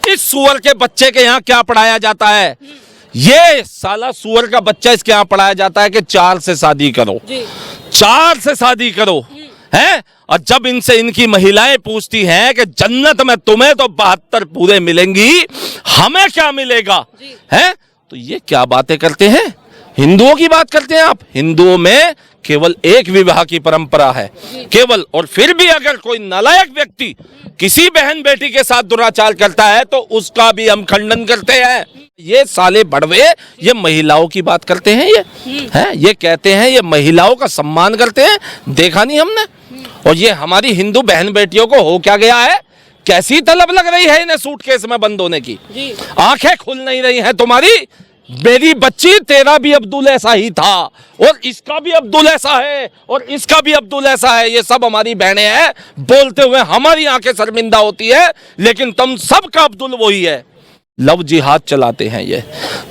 इस सुअर के बच्चे के यहाँ क्या पढ़ाया जाता है? ये साला सुअर का बच्चा इसके यहाँ पढ़ाया जाता है कि 4 से शादी करो, 4 से शादी करो, है? और जब इनसे इनकी महिलाएं पूछती हैं कि जन्नत में तुम्हें तो 72 पूरे मिलेंगी, हमें क्या मिलेगा, है? तो ये क्या बातें करते हैं? हिंदुओं की बात करते हैं आप। हिंदुओं में केवल एक विवाह की परंपरा है, केवल। और फिर भी अगर कोई नालायक व्यक्ति किसी बहन बेटी के साथ दुराचार करता है तो उसका भी हम खंडन करते हैं। ये साले बड़वे ये महिलाओं की बात करते हैं, ये हैं, ये कहते हैं ये महिलाओं का सम्मान करते हैं। देखा नहीं हमने? और ये हमारी हिंदू बहन बेटियों को हो क्या गया है? कैसी तलब लग रही है इन्हें सूटकेस में बंद होने की? आंखें खुल नहीं रही हैं तुम्हारी? मेरी बच्ची तेरा भी अब्दुल ऐसा ही था, और इसका भी अब्दुल ऐसा है, और इसका भी अब्दुल ऐसा है। ये सब हमारी बहनें हैं, बोलते हुए हमारी आंखें शर्मिंदा होती है, लेकिन तुम सबका अब्दुल वही है। लव जिहाद चलाते हैं ये,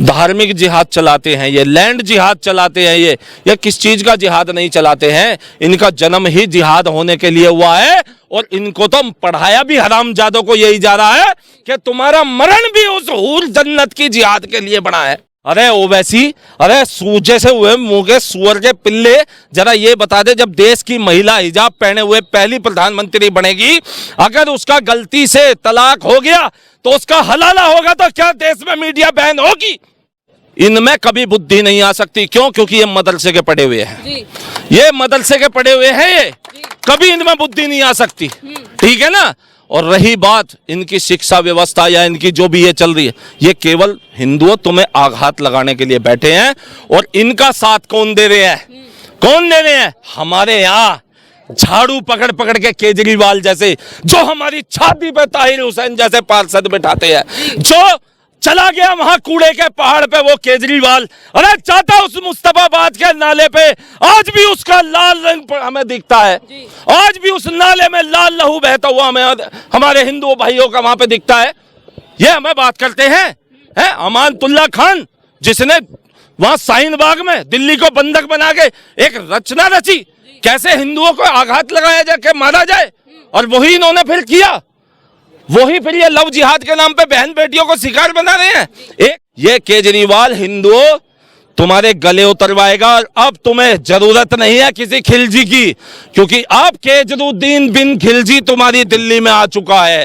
धार्मिक जिहाद चलाते हैं ये, लैंड जिहाद चलाते हैं ये किस चीज का जिहाद नहीं चलाते हैं? इनका जन्म ही जिहाद होने के लिए हुआ है, और इनको तो पढ़ाया भी हरामजादों को यही जा रहा है कि तुम्हारा मरण भी उस हूर जन्नत की जिहाद के लिए बना है। अरे ओवैसी, अरे सूजे से हुए मुंह के सुअर के पिल्ले, जरा ये बता दे, जब देश की महिला हिजाब पहने हुए पहली प्रधानमंत्री बनेगी, अगर उसका गलती से तलाक हो गया तो उसका हलाला होगा, तो क्या देश में मीडिया बैन होगी? इनमें कभी बुद्धि नहीं आ सकती। क्यों? क्योंकि ये मदरसे के पढ़े हुए हैं, ये मदरसे के पढ़े हुए हैं, ये कभी इनमें बुद्धि नहीं आ सकती। ठीक है ना? और रही बात इनकी शिक्षा व्यवस्था या इनकी जो भी ये चल रही है, ये केवल हिंदुओं तुम्हें आघात लगाने के लिए बैठे हैं। और इनका साथ कौन दे रहे हैं? कौन दे रहे हैं? हमारे यहाँ झाड़ू पकड़ पकड़ के केजरीवाल जैसे, जो हमारी छाती पे ताहिर हुसैन जैसे पार्षद बैठाते हैं, जो चला गया वहां कूड़े के पहाड़ पे वो केजरीवाल, अरे चाहता उस मुस्तफाबाद के नाले पे आज भी उसका लाल रंग हमें दिखता है, आज भी उस नाले में लाल लहू बहता हुआ हमें हमारे हिंदू भाइयों का वहां पे दिखता है। ये हमें बात करते हैं, अमानतुल्लाह खान जिसने वहां शाहीन बाग में दिल्ली को बंधक बना के एक रचना रची, कैसे हिंदुओं को आघात लगाया जाए, के मारा जाए, और वही इन्होंने फिर किया। वही फिर ये लव जिहाद के नाम पे बहन बेटियों को शिकार बना रहे हैं। एक ये केजरीवाल हिंदुओं तुम्हारे गले उतरवाएगा। अब तुम्हें जरूरत नहीं है किसी खिलजी की, क्योंकि अब केजरुद्दीन बिन खिलजी तुम्हारी दिल्ली में आ चुका है।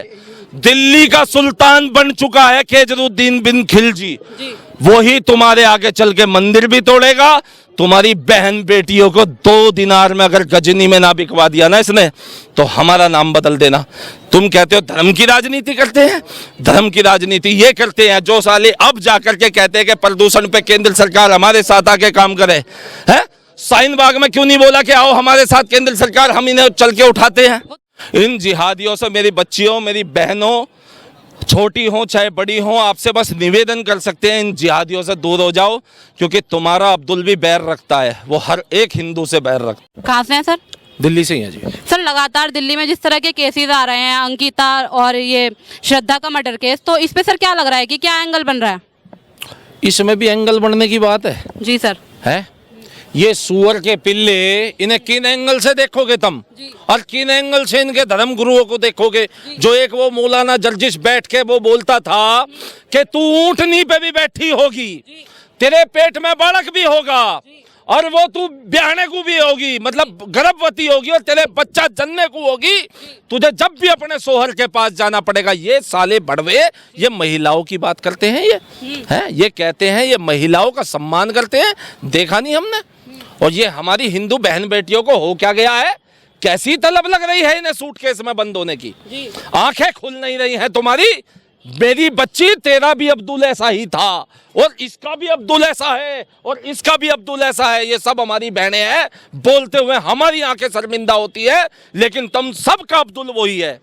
दिल्ली का सुल्तान बन चुका है केजरुद्दीन बिन खिलजी। वही तुम्हारे आगे चल के मंदिर भी तोड़ेगा। तुम्हारी बहन बेटियों को 2 दिनार में अगर गजनी में ना बिकवा दिया ना इसने, तो हमारा नाम बदल देना। तुम कहते हो धर्म की राजनीति करते हैं, धर्म की राजनीति ये करते हैं जो साले अब जाकर के कहते हैं कि प्रदूषण पे केंद्र सरकार हमारे साथ आके काम करे। है शाहीन बाग में क्यों नहीं बोला कि आओ हमारे साथ केंद्र सरकार, हम इन्हें चल के उठाते हैं। इन जिहादियों से मेरी बच्चियों, मेरी बहनों, छोटी हो चाहे बड़ी हो, आपसे बस निवेदन कर सकते हैं, इन जिहादियों से दूर हो जाओ, क्योंकि तुम्हारा अब्दुल भी बैर रखता है, वो हर एक हिंदू से बैर रखता है। कहाँ से हैं सर? दिल्ली से ही है जी। सर लगातार दिल्ली में जिस तरह के केसेस आ रहे हैं, अंकिता और ये श्रद्धा का मर्डर केस, तो इस पे सर क्या लग रहा है कि क्या एंगल बन रहा है? इसमें भी एंगल बढ़ने की बात है जी सर। है ये सुअर के पिल्ले, इन्हें किन एंगल से देखोगे तुम, और किन एंगल से इनके धर्म गुरुओं को देखोगे? जो एक वो मौलाना जर्जिश बैठ के वो बोलता था कि तू ऊंटनी पे भी बैठी होगी, तेरे पेट में बालक भी होगा, और वो तू ब्याहने को भी होगी, मतलब गर्भवती होगी, और तेरे बच्चा जन्ने को होगी, तुझे जब भी अपने सोहर के पास जाना पड़ेगा। ये साले बड़वे ये महिलाओं की बात करते हैं, ये हैं, ये कहते हैं ये महिलाओं का सम्मान करते हैं। देखा नहीं हमने? और ये हमारी हिंदू बहन बेटियों को हो क्या गया है? कैसी तलब लग रही है इन्हें सूटकेस में बंद होने की? आंखें खुल नहीं रही हैं तुम्हारी? मेरी बच्ची तेरा भी अब्दुल ऐसा ही था, और इसका भी अब्दुल ऐसा है, और इसका भी अब्दुल ऐसा है। ये सब हमारी बहनें हैं, बोलते हुए हमारी आंखें शर्मिंदा होती है, लेकिन तुम सबका अब्दुल वही है,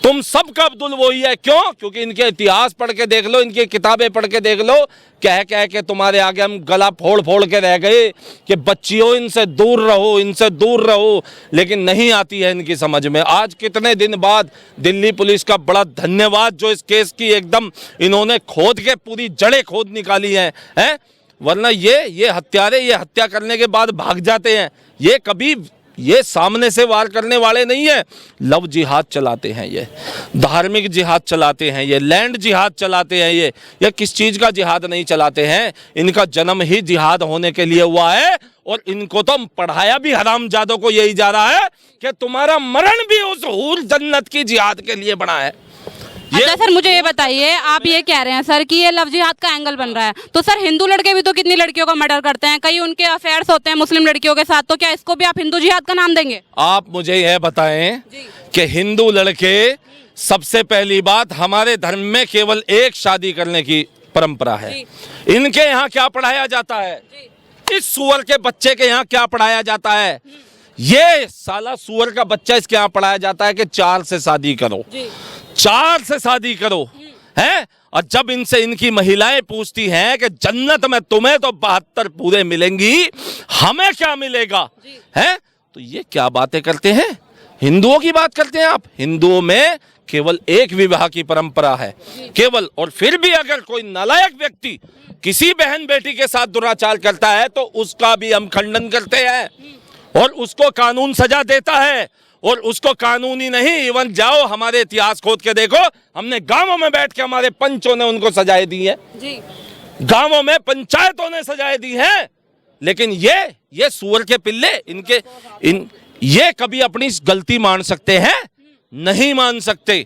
तुम सबका अब्दुल वही है। क्यों? क्योंकि इनके इतिहास पढ़ के देख लो, इनकी किताबें पढ़ के देख लो, कह कह के तुम्हारे आगे हम गला फोड़ फोड़ के रह गए कि बच्चियों इनसे दूर रहो, इनसे दूर रहो, लेकिन नहीं आती है इनकी समझ में। आज कितने दिन बाद दिल्ली पुलिस का बड़ा धन्यवाद, जो इस केस की एकदम इन्होंने खोद के पूरी जड़ें खोद निकाली हैं, वरना ये हत्यारे ये हत्या करने के बाद भाग जाते हैं। ये कभी ये सामने से वार करने वाले नहीं है, लव जिहाद चलाते हैं, ये धार्मिक जिहाद चलाते हैं, ये लैंड जिहाद चलाते हैं, ये किस चीज का जिहाद नहीं चलाते हैं। इनका जन्म ही जिहाद होने के लिए हुआ है और इनको तो पढ़ाया भी हरामजादों को यही जा रहा है कि तुम्हारा मरण भी उस हूर जन्नत की जिहाद के लिए बना है। अच्छा सर, मुझे ये बताइए, आप ये कह रहे हैं सर कि ये लव जिहाद का एंगल बन रहा है, तो सर हिंदू लड़के भी तो कितनी लड़कियों का मर्डर करते हैं, कई उनके अफेयर्स होते हैं मुस्लिम लड़कियों के साथ, तो क्या इसको भी आप हिंदू जिहाद का नाम देंगे? आप मुझे यह बताएं कि हिंदू लड़के, सबसे पहली बात, हमारे धर्म में केवल एक शादी करने की परंपरा है। इनके यहाँ क्या पढ़ाया जाता है? इस सुअर के बच्चे के यहाँ क्या पढ़ाया जाता है? ये साला सुअर का बच्चा, इसके यहाँ पढ़ाया जाता है कि 4 से शादी करो, 4 से शादी करो, हैं? और जब इनसे इनकी महिलाएं पूछती हैं कि जन्नत में तुम्हें तो 72 पूरे मिलेंगी, हमें क्या मिलेगा, हैं? तो ये क्या बातें करते हैं? हिंदुओं की बात करते हैं आप। हिंदुओं में केवल एक विवाह की परंपरा है, केवल। और फिर भी अगर कोई नालायक व्यक्ति किसी बहन बेटी के साथ दुराचार करता है तो उसका भी हम खंडन करते हैं और उसको कानून सजा देता है। और उसको कानूनी नहीं, इवन जाओ हमारे इतिहास खोद के देखो, हमने गांवों में बैठ के हमारे पंचों ने उनको सजाएं दी है, गांवों में पंचायतों ने सजाएं दी हैं। लेकिन ये सुअर के पिल्ले, ये कभी अपनी गलती मान सकते हैं? नहीं मान सकते।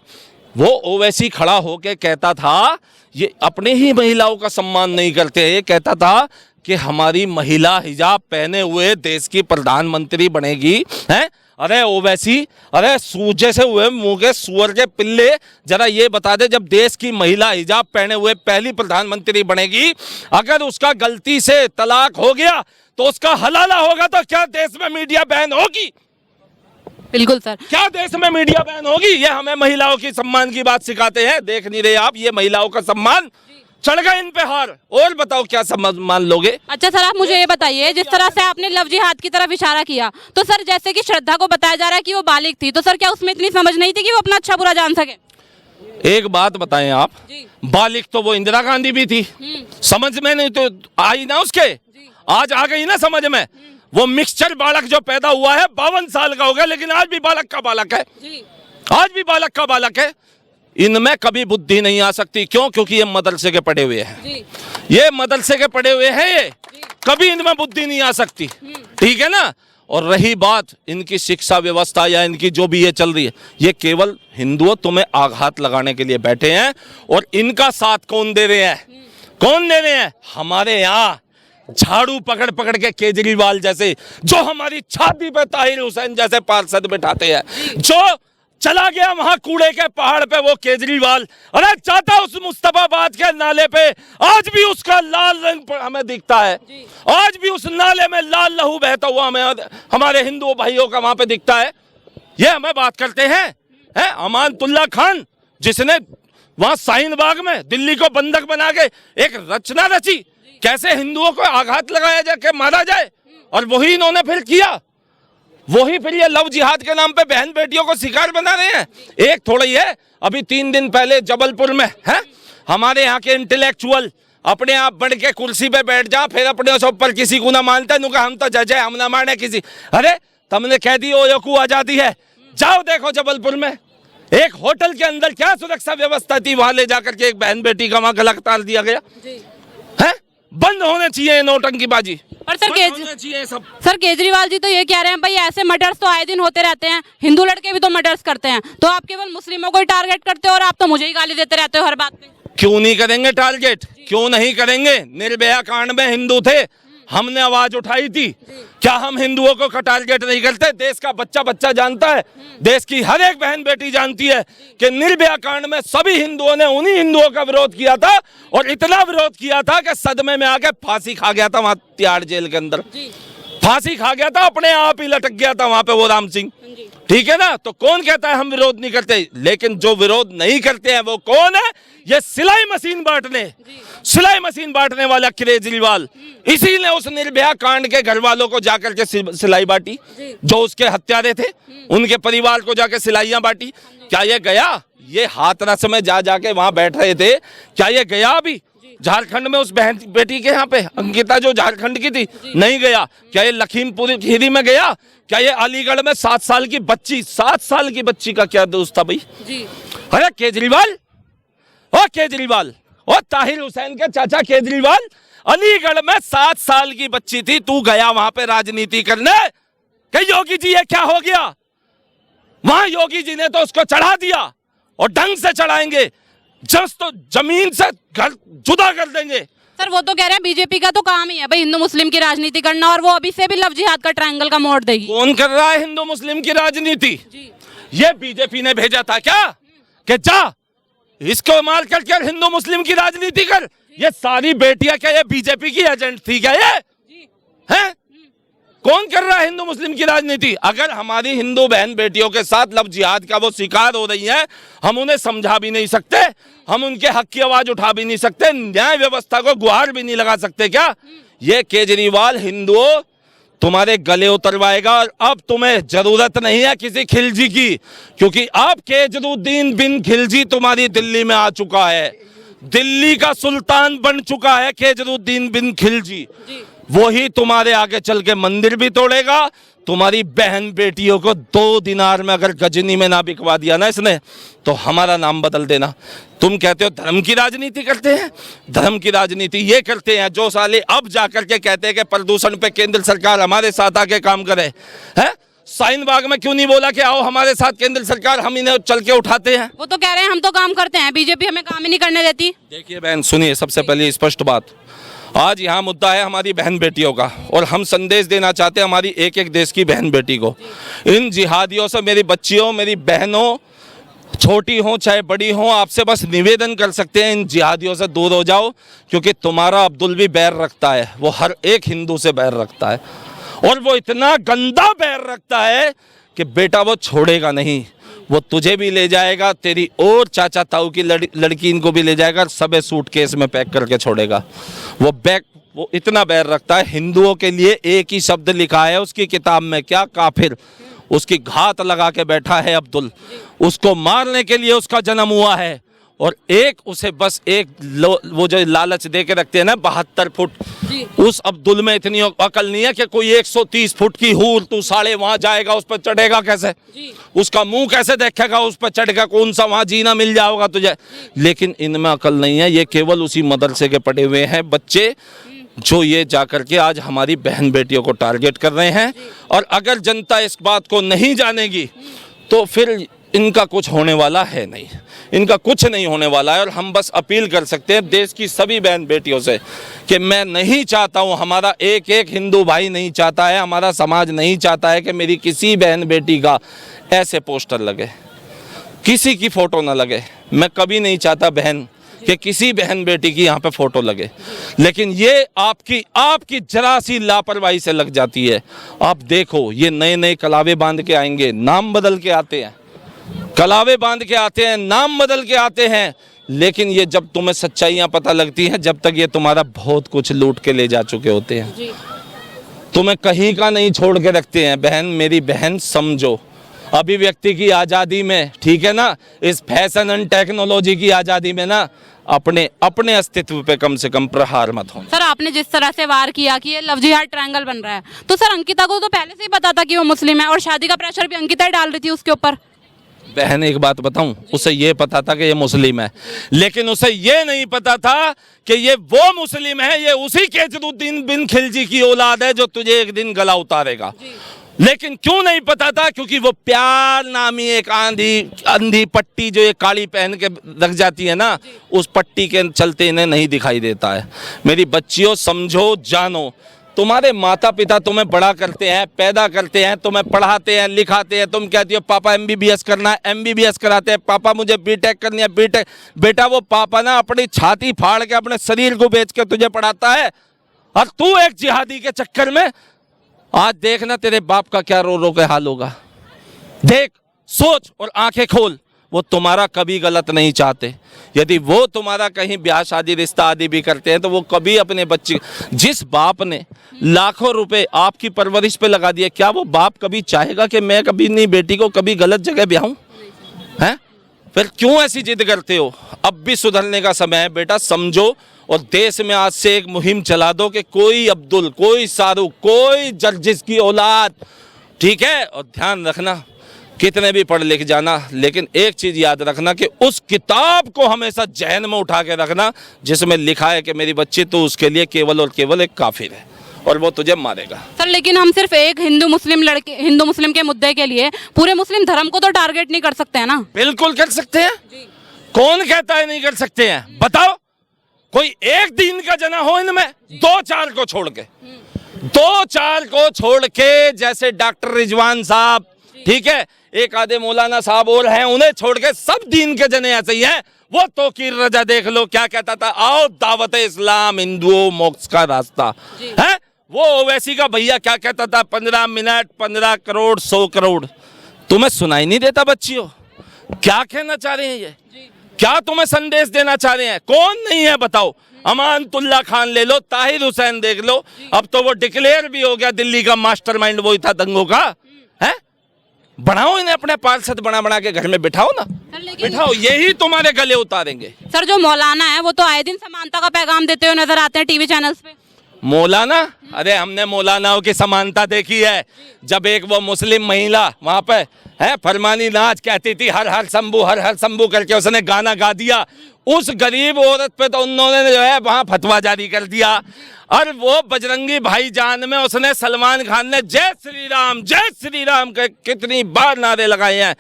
वो ओवैसी खड़ा होके कहता था, ये अपने ही महिलाओं का सम्मान नहीं करते। ये कहता था कि हमारी महिला हिजाब पहने हुए देश की प्रधानमंत्री बनेगी, हैं? अरे ओवैसी, अरे सूजे से हुए मुंह के सुअर के पिल्ले, जरा ये बता दे, जब देश की महिला हिजाब पहने हुए पहली प्रधानमंत्री बनेगी, अगर उसका गलती से तलाक हो गया तो उसका हलाला होगा, तो क्या देश में मीडिया बैन होगी? बिल्कुल सर। क्या देश में मीडिया बैन होगी? ये हमें महिलाओं की सम्मान की बात सिखाते हैं। देख नहीं रहे आप, ये महिलाओं का सम्मान चढ़ गए इन पे हार। और बताओ क्या सम्मान लोगे? अच्छा सर, आप मुझे ये बताइए, जिस तरह से आपने लव जिहाद की तरफ इशारा किया, तो सर जैसे कि श्रद्धा को बताया जा रहा है कि वो बालिग थी, तो सर क्या उसमें इतनी समझ नहीं थी कि वो अपना अच्छा बुरा जान सके? एक बात बताएं आप, बालिग तो वो इंदिरा गांधी भी थी, समझ में नहीं तो आई ना उसके, आज आ गई ना समझ में। वो मिक्सचर बालक जो पैदा हुआ है 52 साल का हो गया, लेकिन आज भी बालक का बालक है, आज भी बालक का बालक है। इनमें कभी बुद्धि नहीं आ सकती। क्यों? क्योंकि ये मदरसे के पढ़े हुए हैं, ये मदरसे के पढ़े हुए हैं, ये कभी इनमें बुद्धि नहीं आ सकती। ठीक है ना? और रही बात इनकी शिक्षा व्यवस्था या इनकी जो भी ये चल रही है, ये केवल हिंदुओं तुम्हें आघात लगाने के लिए बैठे हैं। और इनका साथ कौन दे रहे हैं? कौन दे रहे हैं? हमारे यहाँ झाड़ू पकड़ पकड़ के केजरीवाल जैसे, जो हमारी छाती पे ताहिर हुसैन जैसे पार्षद बैठाते हैं, जो चला गया वहां कूड़े के पहाड़ पे वो केजरीवाल, अरे जाता उस मुस्तफाबाद के नाले पे, आज भी उसका लाल रंग हमें दिखता है, आज भी उस नाले में लाल लहू बहता हुआ हमें हमारे हिंदू भाइयों का वहां पे दिखता है। ये हमें बात करते हैं, अमानतुल्लाह खान, जिसने वहां शाहीन बाग में दिल्ली को बंधक बना के एक रचना रची, कैसे हिंदुओं को आघात लगाया जाए, के मारा जाए, और वही इन्होंने फिर किया। वही फिर ये लव जिहाद के नाम पे बहन बेटियों को शिकार बना रहे हैं। एक थोड़ा ही है, अभी 3 दिन पहले जबलपुर में है, हमारे यहाँ के इंटेलेक्चुअल अपने आप बढ़ के कुर्सी पे बैठ जा, फिर अपने से ऊपर किसी को ना मानते, हम तो जज है, हम ना माने किसी। अरे तुमने कह दी ओयोकू आजादी है, जाओ देखो जबलपुर में एक होटल के अंदर क्या सुरक्षा व्यवस्था थी, वहां ले जाकर के एक बहन बेटी का वहां गला तार दिया गया है। बंद होने चाहिए नौटंकीबाजी। और सर केजरीवाल जी तो ये कह रहे हैं, भाई ऐसे मर्डर्स तो आए दिन होते रहते हैं, हिंदू लड़के भी तो मर्डर्स करते हैं, तो आप केवल मुस्लिमों को ही टारगेट करते हो और आप तो मुझे ही गाली देते रहते हो हर बात में। क्यों नहीं करेंगे टारगेट? क्यों नहीं करेंगे? निर्भया कांड में हिंदू थे, हमने आवाज उठाई थी। क्या हम हिंदुओं को टारगेट नहीं करते? देश का बच्चा बच्चा जानता है, देश की हर एक बहन बेटी जानती है कि निर्भया कांड में सभी हिंदुओं ने उन्हीं हिंदुओं का विरोध किया था, और इतना विरोध किया था कि सदमे में आके फांसी खा गया था वहां तिहाड़ जेल के अंदर, फांसी खा गया था, अपने आप ही लटक गया था वहां पे वो राम सिंह। ठीक है ना? तो कौन कहता है हम विरोध नहीं करते? लेकिन जो विरोध नहीं करते हैं वो कौन है? ये सिलाई मशीन बांटने वाला केजरीवाल, इसी ने उस निर्भया कांड के घर वालों को जाकर के सिलाई बांटी, जो उसके हत्यारे थे उनके परिवार को जाकर सिलाइयां बांटी। क्या ये गया? ये हाथरस में जाके वहां बैठ रहे थे, क्या ये गया? अभी झारखंड में उस बहन बेटी के यहाँ पे अंकिता जो झारखंड की थी, नहीं गया क्या? ये लखीमपुर खीरी में गया क्या? ये अलीगढ़ में 7 साल की बच्ची, 7 साल की बच्ची का क्या दोस्त था भाई? अरे केजरीवाल, ओ केजरीवाल, ओ ताहिर हुसैन के चाचा केजरीवाल, अलीगढ़ में 7 साल की बच्ची थी, तू गया वहां पे राजनीति करने? कि योगी जी ये क्या हो गया? वहां योगी जी ने तो उसको चढ़ा दिया और ढंग से चढ़ाएंगे, जस्ट तो जमीन से घर जुदा कर देंगे। सर वो तो कह रहे हैं बीजेपी का तो काम ही है भाई हिंदू मुस्लिम की राजनीति करना, और वो अभी से भी लव जिहाद का ट्रायंगल का मोड़ देगी। कौन कर रहा है हिंदू मुस्लिम की राजनीति? ये बीजेपी ने भेजा था क्या कि जा इसको मार करके हिंदू मुस्लिम की राजनीति कर? ये सारी बेटियां क्या ये बीजेपी की एजेंट थी क्या? ये हैं? कौन कर रहा है हिंदू मुस्लिम की राजनीति? अगर हमारी हिंदू बहन बेटियों के साथ लव जिहाद का वो शिकार हो रही है, हम उन्हें समझा भी नहीं सकते, हम उनके हक की आवाज उठा भी नहीं सकते, न्याय व्यवस्था को गुहार भी नहीं लगा सकते क्या? ये केजरीवाल हिंदुओं तुम्हारे गले उतरवाएगा, और अब तुम्हें जरूरत नहीं है किसी खिलजी की, क्योंकि अब केजरुद्दीन बिन खिलजी तुम्हारी दिल्ली में आ चुका है। दिल्ली का सुल्तान बन चुका है केजरुद्दीन बिन खिलजी। वही तुम्हारे आगे चल के मंदिर भी तोड़ेगा। तुम्हारी बहन बेटियों को 2 दिनार में अगर गजनी में ना बिकवा दिया ना इसने, तो हमारा नाम बदल देना। तुम कहते हो धर्म की राजनीति करते हैं, धर्म की राजनीति ये करते हैं जो साले अब जाकर के कहते हैं कि प्रदूषण पे केंद्र सरकार हमारे साथ आके काम करे। है शाहीन बाग में क्यों नहीं बोला कि आओ हमारे साथ केंद्र सरकार, हम इन्हें चल के उठाते हैं? वो तो कह रहे हैं हम तो काम करते हैं, बीजेपी हमें काम ही नहीं करने देती। देखिए बहन सुनिए, सबसे पहले स्पष्ट बात, आज यहाँ मुद्दा है हमारी बहन बेटियों का, और हम संदेश देना चाहते हैं हमारी एक एक देश की बहन बेटी को। इन जिहादियों से मेरी बच्चियों, मेरी बहनों, छोटी हो चाहे बड़ी हो, आपसे बस निवेदन कर सकते हैं इन जिहादियों से दूर हो जाओ, क्योंकि तुम्हारा अब्दुल भी बैर रखता है, वो हर एक हिंदू से बैर रखता है, और वो इतना गंदा बैर रखता है कि बेटा वो छोड़ेगा नहीं। वो तुझे भी ले जाएगा, तेरी और चाचा ताऊ की लड़की इनको भी ले जाएगा, सबे सूटकेस में पैक करके छोड़ेगा। वो इतना बैर रखता है। हिंदुओं के लिए एक ही शब्द लिखा है उसकी किताब में, क्या? काफिर। उसकी घात लगा के बैठा है अब्दुल, उसको मारने के लिए उसका जन्म हुआ है, और एक उसे बस एक वो जो लालच दे के रखते हैं ना 72 फुट, उस अब्दुल में इतनी अकल नहीं है कि कोई 130 फुट की हूर तू साले वहां जाएगा, उस पर चढ़ेगा कैसे? उसका मुंह कैसे देखेगा उस पर चढ़ेगा? कौन सा वहां जीना मिल जाएगा तुझे? लेकिन इनमें अकल नहीं है। ये केवल उसी मदरसे के पढ़े हुए हैं बच्चे, जो ये जाकर के आज हमारी बहन बेटियों को टारगेट कर रहे हैं। और अगर जनता इस बात को नहीं जानेगी तो फिर इनका कुछ होने वाला है नहीं, इनका कुछ नहीं होने वाला है। और हम बस अपील कर सकते हैं देश की सभी बहन बेटियों से कि मैं नहीं चाहता हूं, हमारा एक एक हिंदू भाई नहीं चाहता है, हमारा समाज नहीं चाहता है कि मेरी किसी बहन बेटी का ऐसे पोस्टर लगे, किसी की फोटो ना लगे। मैं कभी नहीं चाहता बहन कि किसी बहन बेटी की यहाँ पे फोटो लगे, लेकिन ये आपकी जरा सी लापरवाही से लग जाती है। आप देखो ये नए नए कलावे बांध के आएंगे, नाम बदल के आते हैं, कलावे बांध के आते हैं, नाम बदल के आते हैं, लेकिन ये जब तुम्हें सच्चाइयां पता लगती हैं, जब तक ये तुम्हारा बहुत कुछ लूट के ले जा चुके होते हैं, तुम्हें कहीं का नहीं छोड़ के रखते हैं। बहन, मेरी बहन समझो, अभिव्यक्ति की आज़ादी में, ठीक है ना, इस फैशन एंड टेक्नोलॉजी की आज़ादी में ना, अपने अस्तित्व पे कम से कम प्रहार मत हो। सर आपने जिस तरह से वार किया कि ये लव जिहाद ट्रायंगल बन रहा है, तो सर अंकिता को तो पहले से ही पता था कि वो मुस्लिम है, और शादी का प्रेशर भी अंकिता ही डाल रही थी उसके ऊपर। बहन एक बात बताऊं, उसे ये पता था कि ये मुस्लिम है, लेकिन उसे ये नहीं पता था कि ये वो मुस्लिम है, ये उसी केजरुद्दीन बिन खिलजी की औलाद है जो तुझे एक दिन गला उतारेगा। लेकिन क्यों नहीं पता था? क्योंकि वो प्यार नामी एक अंधी पट्टी जो एक काली पहन के रख जाती है ना, उस पट्टी के चलते इन्हें नहीं दिखाई देता है। मेरी बच्चियों समझो, जानो, तुम्हारे माता पिता तुम्हें बड़ा करते हैं, पैदा करते हैं, तुम्हें पढ़ाते हैं, लिखाते हैं, तुम कहती हो पापा MBBS करना है, MBBS कराते हैं, पापा मुझे B.Tech करनी है, B.Tech। बेटा वो पापा ना अपनी छाती फाड़ के अपने शरीर को बेच के तुझे पढ़ाता है, और तू एक जिहादी के चक्कर में आज देखना तेरे बाप का क्या रो रो के हाल होगा। देख, सोच और आंखें खोल। वो तुम्हारा कभी गलत नहीं चाहते। यदि वो तुम्हारा कहीं ब्याह शादी रिश्ता आदि भी करते हैं तो वो कभी अपने बच्चे, जिस बाप ने लाखों रुपए आपकी परवरिश पे लगा दिए, क्या वो बाप कभी चाहेगा कि मैं कभी नहीं बेटी को कभी गलत जगह ब्याहूं? हैं? फिर क्यों ऐसी जिद करते हो? अब भी सुधरने का समय है बेटा, समझो। और देश में आज से एक मुहिम चला दो कि कोई अब्दुल, कोई शाहरुख, कोई जर्जिस की औलाद, ठीक है? और ध्यान रखना, कितने भी पढ़ लिख जाना, लेकिन एक चीज याद रखना कि उस किताब को हमेशा जहन में उठा के रखना जिसमें लिखा है कि मेरी बच्ची तो उसके लिए केवल और केवल एक काफिर है और वो तुझे मारेगा। सर लेकिन हम सिर्फ एक हिंदू मुस्लिम के मुद्दे के लिए पूरे मुस्लिम धर्म को तो टारगेट नहीं कर सकते हैं ना? बिल्कुल कर सकते हैं। कौन कहता है नहीं कर सकते हैं? बताओ, कोई एक दीन का जना हो इनमें? दो चार को छोड़ के, दो चार को छोड़ के, जैसे डॉक्टर रिजवान साहब, ठीक है, एक आधे मौलाना साहब और हैं, उन्हें छोड़ के सब दीन के जने ऐसे ही हैं। वो तौकीर रजा देख लो, क्या कहता था, आओ दावत इस्लाम, हिंदुओं मोक्ष का रास्ता है। वो ओवैसी का भैया क्या कहता था, 15 मिनट 15 करोड़ 100 करोड़। तुम्हें सुनाई नहीं देता बच्चियों? क्या कहना चाह रहे हैं ये? क्या तुम्हें संदेश देना चाह रहे हैं? कौन नहीं है बताओ? अमानतुल्लाह खान ले लो, ताहिर हुसैन देख लो, अब तो वो डिक्लेयर भी हो गया दिल्ली का मास्टरमाइंड वही था दंगों का, है? बनाओ इन्हें अपने पार्षद बना के घर में बिठाओ ना, बिठाओ, यही तुम्हारे गले उतारेंगे। सर जो मौलाना है वो तो आए दिन समानता का पैगाम देते हुए नजर आते हैं टीवी चैनल्स पे। मौलाना? अरे हमने मौलानाओं की समानता देखी है। जब एक वो मुस्लिम महिला वहां पे है फरमानी नाच कहती थी हर हर शंभू करके उसने गाना गा दिया, उस गरीब औरत पे तो उन्होंने जो है वहां फतवा जारी कर दिया। और वो बजरंगी भाईजान में उसने सलमान खान ने जय श्री राम के कितनी बार नारे लगाए हैं।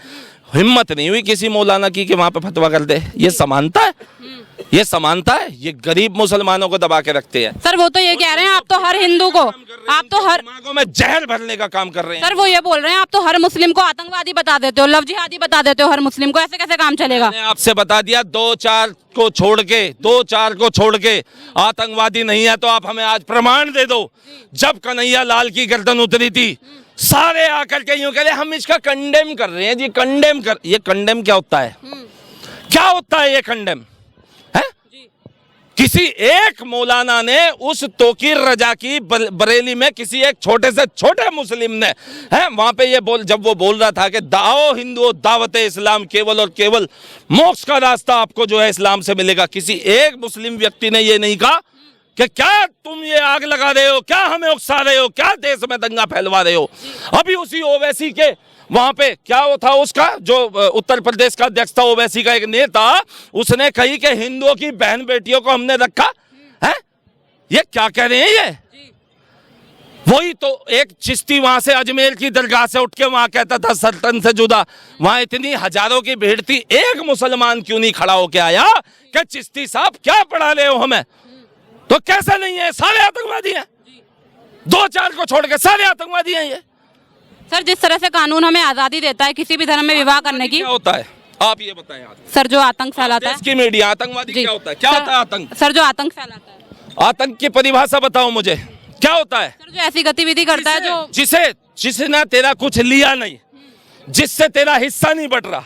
हिम्मत नहीं हुई किसी मौलाना की कि वहां पे फतवा कर दे। ये समानता है? ये समानता है? ये गरीब मुसलमानों को दबा के रखते हैं। सर वो तो ये कह रहे हैं आप तो हर हिंदू को, आप तो हर दिमागों में जहर भरने का काम कर रहे हैं। सर वो ये बोल रहे हैं आप तो हर मुस्लिम को आतंकवादी बता देते हो, लव जिहादी बता देते हो हर मुस्लिम को, ऐसे कैसे काम चलेगा? मैंने आपसे बता दिया, दो चार को छोड़ के आतंकवादी नहीं है तो आप हमें आज प्रमाण दे दो। जब कन्हैया लाल की गर्दन उतरी थी, सारे आकर के यूं कह रहे हम इसका कंडेम कर रहे हैं जी, ये कंडेम क्या होता है? क्या होता है ये कंडेम है? किसी एक मौलाना ने उस तौकीर रजा की बरेली में किसी एक छोटे से छोटे मुस्लिम ने है वहां पे जब वो बोल रहा था कि दाओ हिंदुओं दावत इस्लाम, केवल और केवल मोक्ष का रास्ता आपको जो है इस्लाम से मिलेगा, किसी एक मुस्लिम व्यक्ति ने ये नहीं कहा कि क्या तुम ये आग लगा रहे हो, क्या हमें उकसा रहे हो, क्या देश में दंगा फैलवा रहे हो। अभी उसी ओवैसी के वहां पे क्या वो था, उसका जो उत्तर प्रदेश का अध्यक्ष था ओवैसी का एक नेता, उसने कही कि हिंदुओं की बहन बेटियों को हमने रखा है। ये क्या कह रहे हैं ये? वही तो एक चिश्ती वहां से अजमेर की दरगाह से उठ के वहां कहता था सल्तन से जुदा, वहां इतनी हजारों की भीड़ थी, एक मुसलमान क्यों नहीं खड़ा होके आया कि चिश्ती साहब क्या पढ़ा रहे हो हमें? तो कैसा नहीं है, सारे आतंकवादी हैं, दो चार को छोड़ के सारे आतंकवादी हैं ये। सर जिस तरह से कानून हमें आजादी देता है किसी भी धर्म में विवाह करने की, क्या होता है आप ये बताएं। सर जो आतंक फैलाता है, इसकी मीडिया आतंकवादी क्या होता है? क्या होता है आतंक? सर जो आतंक फैलाता है, आतंक की परिभाषा बताओ मुझे, क्या होता है? सर जो ऐसी गतिविधि करता है जो जिसने तेरा कुछ लिया नहीं, जिससे तेरा हिस्सा नहीं बट रहा,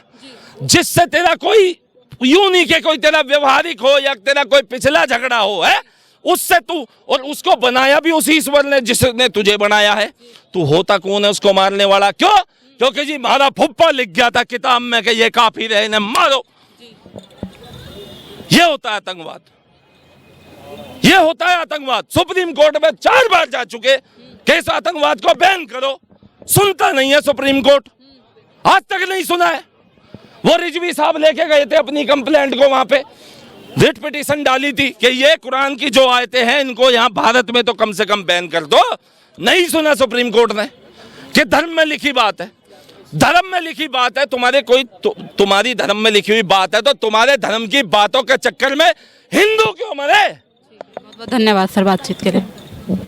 जिससे तेरा कोई यूं नहीं कि कोई तेरा व्यवहारिक हो या तेरा कोई पिछला झगड़ा हो, है उससे तू, और उसको बनाया भी उसी ईश्वर ने जिसने तुझे बनाया है। तू होता कौन है उसको मारने वाला? क्यों? क्योंकि जी हमारा फुप्पा लिख गया था किताब में कि ये काफिर है, इन्हें मारो। ये होता है आतंकवाद, ये होता है आतंकवाद। सुप्रीम कोर्ट में 4 बार जा चुके कि इस आतंकवाद को बैन करो, सुनता नहीं है सुप्रीम कोर्ट, आज तक नहीं सुना है। वो रिजवी साहब लेके गए थे अपनी कंप्लेंट को, वहां पे रिट पिटीशन डाली थी कि ये कुरान की जो आयतें हैं इनको यहाँ भारत में तो कम से कम बैन कर दो। नहीं सुना सुप्रीम कोर्ट ने कि धर्म में लिखी बात है, धर्म में लिखी बात है, तुम्हारी धर्म में लिखी हुई बात है तो तुम्हारे धर्म की बातों के चक्कर में हिंदू क्यों मरे? बहुत बहुत धन्यवाद सर बातचीत के लिए।